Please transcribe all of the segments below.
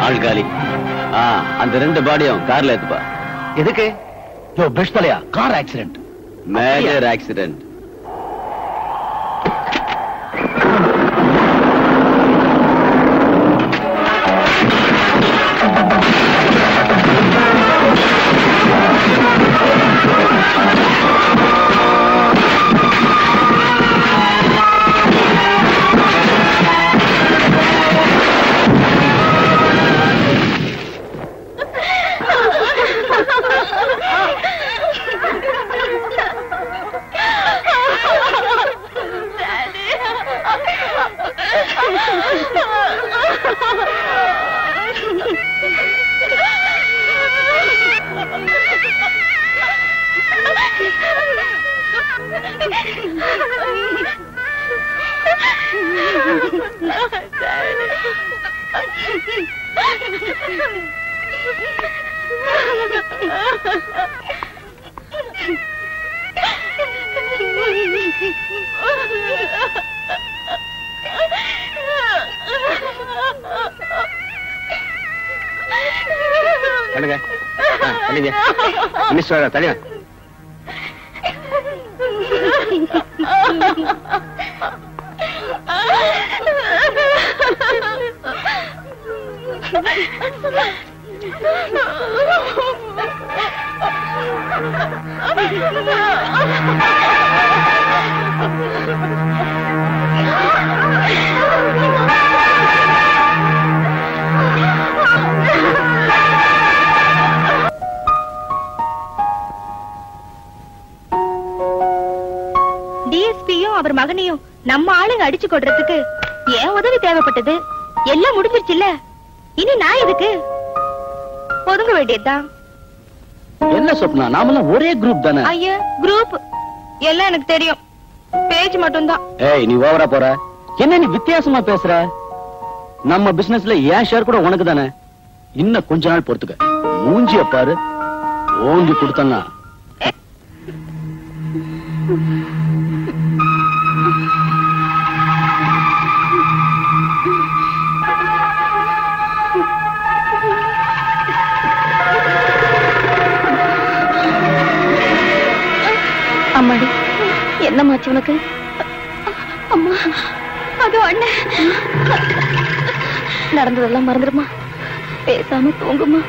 ஆள்காலி. அந்த 2 பாடியும் கார்ல ஏத்துப்பா. எதுக்கு? பெஸ்ட் தலையா, கார் ஆக்சிடென்ட், மேஜர் ஆக்சிடென்ட். தனியா டிஎஸ்பியும் அவர் மகனையும் நம்ம ஆளுங்க அடிச்சு கொடுறதுக்கு ஏன் உதவி தேவைப்பட்டது? எல்லாம் முடிஞ்சிருச்சுல்ல, இனி நான் எதுக்கு? ஒதுங்க வேண்டியதுதான். என்ன சொப்னா, நாமெல்லாம் ஒரே குரூப் தானே? ஐயா, குரூப் எல்லாம் எனக்கு தெரியும், பேஜ் மட்டும்தான். ஏய், நீ ஓவரா போற. என்ன நீ வித்தியாசமா பேசுற? நம்ம பிசினஸ்ல ஏன் ஷேர் கூட உனக்கு தானே. இன்னும் கொஞ்ச நாள் பொறுத்துக்க, மூஞ்சிய பாரு, ஓங்கி கொடுத்தனா. அம்மாடி, என்னமாச்சு உனக்கு? அம்மா, அது அண்ணன். நடந்ததெல்லாம் மறந்துடுமா, பேசாம தூங்குமா.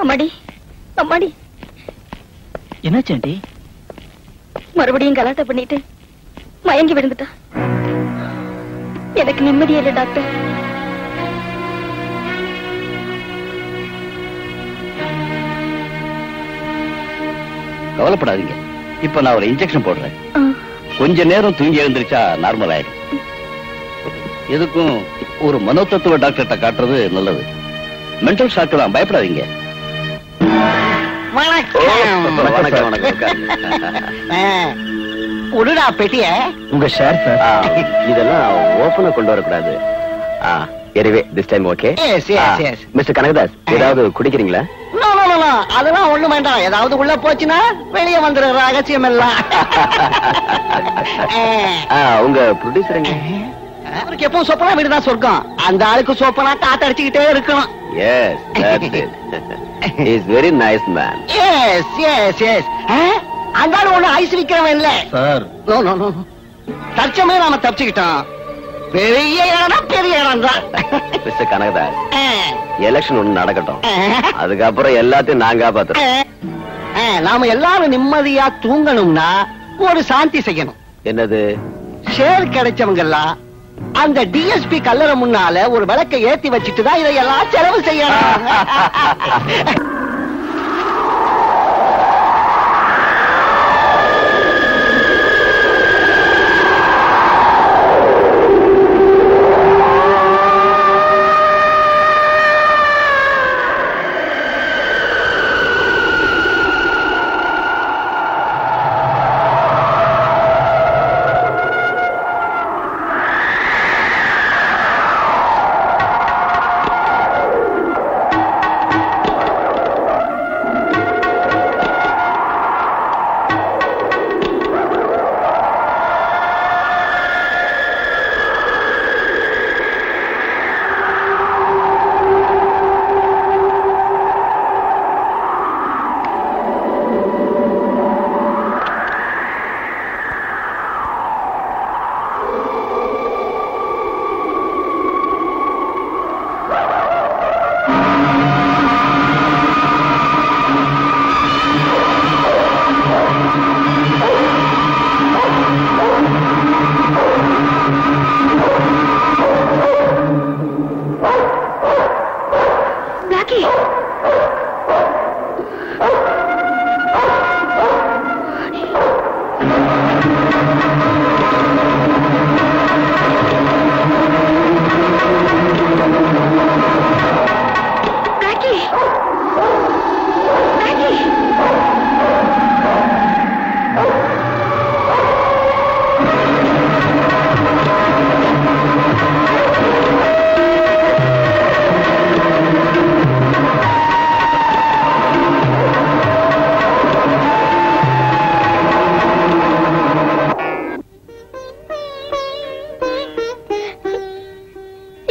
அம்மாடி, அம்மாடி, என்னாச்சு ஆண்டி? மறுபடியும் கலாட்டா பண்ணிட்டு மயங்கி விழுந்துட்டா. எனக்கு நிம்மதியே இல்லை டாக்டர். கவலைப்படாதீங்க, இப்ப நான் ஒரு இன்ஜெக்ஷன் போடுறேன். கொஞ்ச நேரம் தூங்கி எழுந்திருச்சா நார்மல் ஆயிடும். எதுக்கும் ஒரு மனோதத்துவ டாக்டர்கிட்ட காட்டுறது நல்லது. மென்டல் ஷாக் தான், பயப்படாதீங்க. வணக்கம் வணக்கம். உடுடா பெட்டிய. உங்க ஷேர் சார். இதெல்லாம் ஓபனா கொண்டு வரக்கூடாது. Anyway this time okay. Mister Kanakadas, ஏதாவது குடிக்கிறீங்களா? அதெல்லாம் ஒண்ணு வேண்டாம். ஏதாவது உள்ள போச்சுன்னா வெளியே வந்துடுற ரகசியம் எல்லாம். உங்க ப்ரொடியூசர் எங்க? அவருக்கு எப்பவும் சோப்பனா வீடுதான் சொர்க்கம். அந்த ஆளுக்கு சோப்பனா காத்தடிச்சுக்கிட்டே இருக்கணும். Yes, that's it. He's very nice man. Yes, yes, yes. அந்த ஆளு ஒண்ணு ஐஸ் விக்கிறவன் இல்ல சார். நோ நோ நோ, தற்சமே நாம தப்பிச்சுக்கிட்டோம். பெரிய இடம், பெரிய இடம் தான். மிஸ்டர் கனகதாஸ், எலெக்ஷன் ஒண்ணு நடக்கட்டும், அதுக்கப்புறம் எல்லாத்தையும் நான் காப்பாத்துறேன். நாம எல்லாரும் நிம்மதியா தூங்கணும்னா ஒரு சாந்தி செய்யணும். என்னது? ஷேர் கிடைச்சவங்க எல்லாம் அந்த டிஎஸ்பி கல்லறை முன்னால ஒரு விளக்கை ஏத்தி வச்சுட்டு தான் இதையெல்லாம் செலவு செய்யணும்.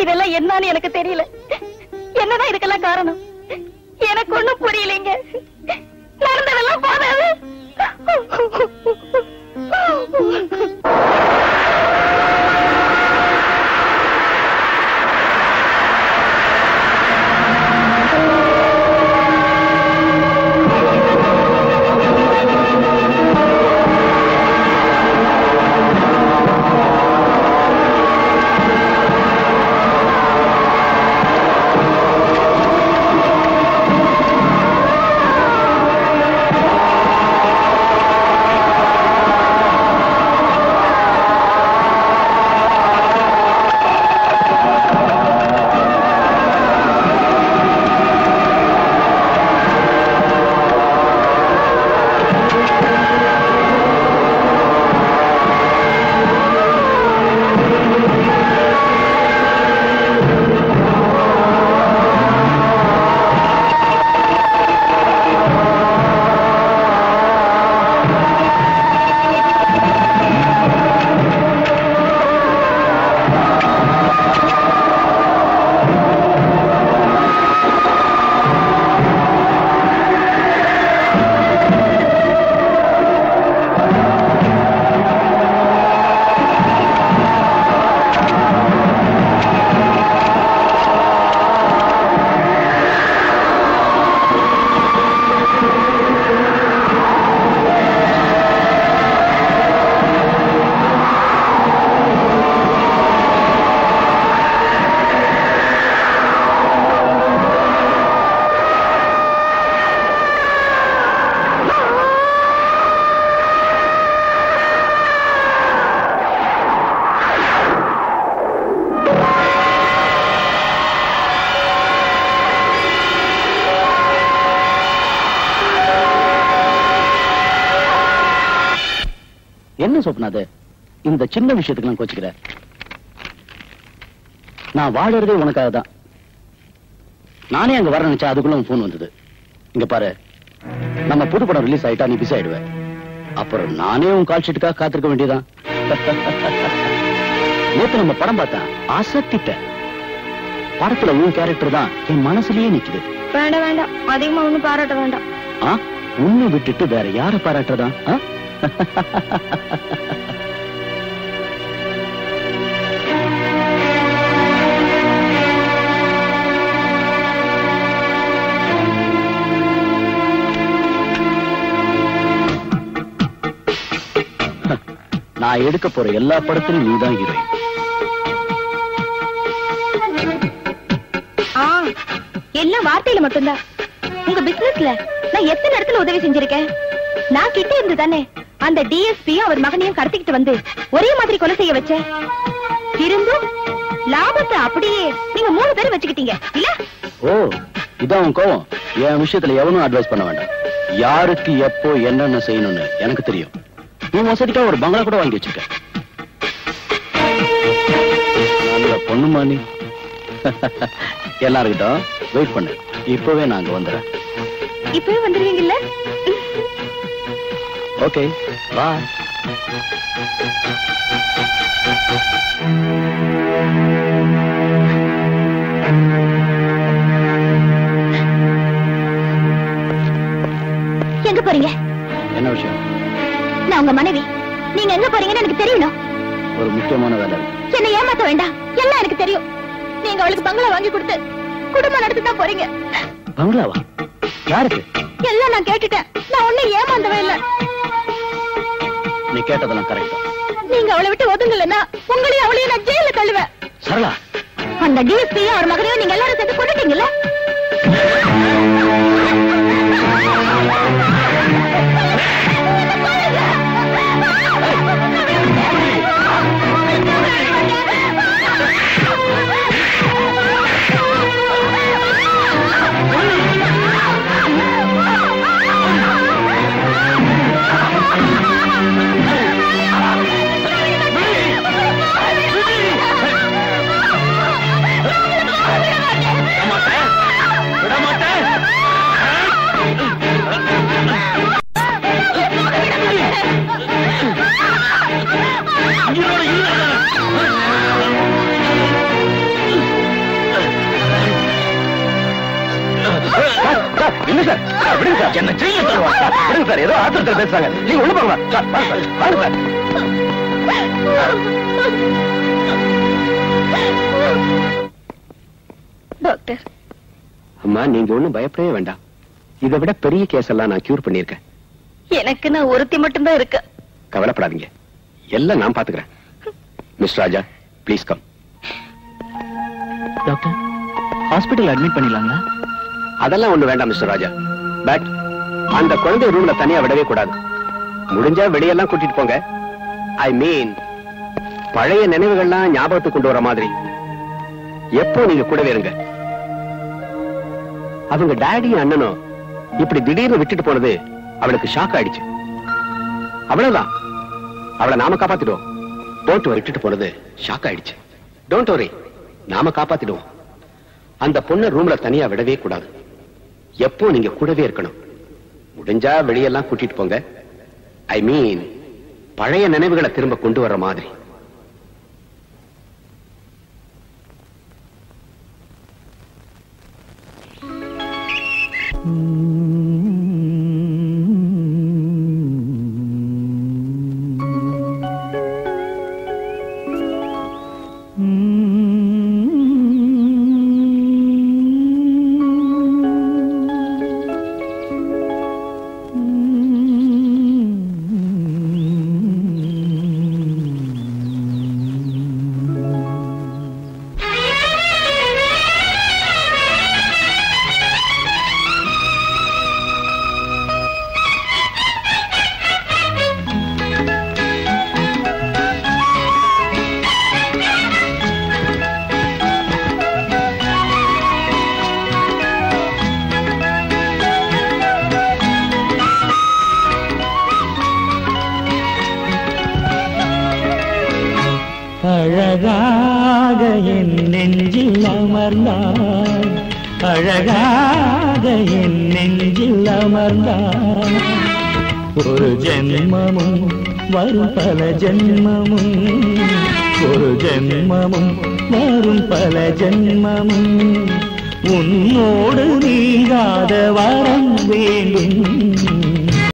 இதெல்லாம் என்னன்னு எனக்கு தெரியல. என்னதான் இதுக்கெல்லாம் காரணம் எனக்கு ஒண்ணும் புரியலைங்க. நடந்ததெல்லாம் போதாது. என்ன சொப்னாது இந்த சின்ன விஷயத்துக்கு நான் கோச்சுக்கிறேன். நான் வாழறதே உனக்காக தான். நானே அங்க வர நினைச்சா அதுக்குள்ள போன் வந்தது. இங்க பாரு, நம்ம புது படம் ரிலீஸ் ஆயிட்டா நீ பிஸி ஆயிடுவேன். அப்புறம் நானே உன் கால் ஷீட்டுக்காக காத்திருக்க வேண்டியதான். நேத்து நம்ம படம் பார்த்தேன், அசத்திட்டேன். படத்துல உன் கேரக்டர் தான் என் மனசுலயே நிக்குது. வேண்டாம் வேண்டாம், அதிகமா ஒண்ணும் பாராட்ட வேண்டாம். உன்னை விட்டுட்டு வேற யார பாராட்டுறதா? நான் எடுக்க போற எல்லா படத்திலும் நீதான் ஹீரோயின். எல்லாம் வார்த்தையில மட்டும்தான். உங்க பிசினஸ்ல நான் எத்தனை இடத்துல உதவி செஞ்சிருக்கேன். நான் கிட்ட இருந்து தானே அந்த டிஎஸ்பியும் அவர் மகனையும் கடத்திக்கிட்டு வந்து ஒரே மாதிரி கொலை செய்ய வச்சேன். இருந்தும் லாபத்தை அப்படியே நீங்க 3 பேரும் வச்சுக்கிட்டீங்க இல்ல? ஓ, இதான் உன் கோவம். என் விஷயத்துல எவனும் அட்வைஸ் பண்ண வேண்டாம். யாருக்கு எப்போ என்னென்ன செய்யணும்னு எனக்கு தெரியும். நீ வசதிக்கா ஒரு பங்களா கூட வாங்கி வச்சிருக்க. நல்ல பொண்ணுமா நீ. எல்லாருக்கிட்டும் வெயிட் பண்ணு, இப்பவே நாங்க வந்துடுறேன். இப்பவே வந்துருவீங்கல்ல? ஓகே, பாய். எங்க போறீங்க? என்ன விஷயம்? நான் உங்க மனைவி. நீங்க எங்க போறீங்கன்னு எனக்கு தெரியணும். ஒரு முக்கியமான வேலை இருக்கு. என்ன ஏமாத்த வேண்டாம், எல்லாம் எனக்கு தெரியும். நீங்க அவளுக்கு பங்களா வாங்கி கொடுத்து குடும்பம் நடத்தி தான் போறீங்க. பங்களாவா? யாருக்கு? எல்லாம் நான் கேட்டுட்டேன். நான் ஒண்ணும் ஏமாந்தவே இல்ல. நீ கேட்டதெல்லாம் கரெக்ட். நீங்க அவளை விட்டு ஒதுங்கலன்னா உங்களையும் அவளையும் நான் ஜெயில தள்ளுவேன். சரளா, அந்த டிஎஸ்பியும் அவர் மகனையும் நீங்க எல்லாரும் சேர்த்து கொண்டுட்டீங்கல்ல? என்ன சார் விடுங்க சார், என்ன ஜெயில தருவாங்க. விடுங்க சார், ஏதோ ஆத்திரத்தில் பேசுறாங்க. நீங்க உள்ள போங்க சார். வாங்க சார், வாங்க சார். டாக்டர். அம்மா, நீங்க ஒண்ணும் பயப்படவே வேண்டாம். இதை விட பெரிய கேஸ் எல்லாம் நான் கியூர் பண்ணிருக்கேன். எனக்கு நான் ஒருத்தி மட்டும்தான் இருக்கு. கவலைப்படாதீங்க, எல்லாம் நான் பாத்துக்கிறேன். Miss Raja, please come. Doctor, hospital admit பண்ணிடலாங்களா? அதெல்லாம் ஒண்ணு வேண்டாம் மிஸ்டர் ராஜா. பட் அந்த குழந்தை ரூம்ல தனியா விடவே கூடாது. முடிஞ்சா வெளியெல்லாம் கூட்டிட்டு போங்க. ஐ மீன், பழைய நினைவுகள்லாம் ஞாபகத்துக்கு கொண்டு வர மாதிரி எப்போ நீங்க கூடவே இருங்க. அவங்க டாடியும் அண்ணனும் இப்படி திடீர்னு விட்டுட்டு போனது அவளுக்கு ஷாக் ஆயிடுச்சு. அவ்வளவுதான், அவளை நாம காப்பாத்திடுவோம். போட்டு விட்டுட்டு போனது ஷாக் ஆயிடுச்சு. டோன்ட் வரி, நாம காப்பாத்திடுவோம். அந்த பொண்ணை ரூம்ல தனியா விடவே கூடாது. எப்போ நீங்க கூடவே இருக்கணும். முடிஞ்சா வெளியெல்லாம் கூட்டிட்டு போங்க. ஐ மீன், பழைய நினைவுகளை திரும்ப கொண்டு வர்ற மாதிரி. அழகாக என் நெஞ்சில் அமர்ந்தாய், அழகாக என் நெஞ்சில் அமர்ந்தாய். ஒரு ஜென்மமும் வரும் பல ஜென்மமும், ஒரு ஜென்மமும் வரும் பல ஜென்மமும், உன்னோடு நீங்காத வரம் வேண்டும்.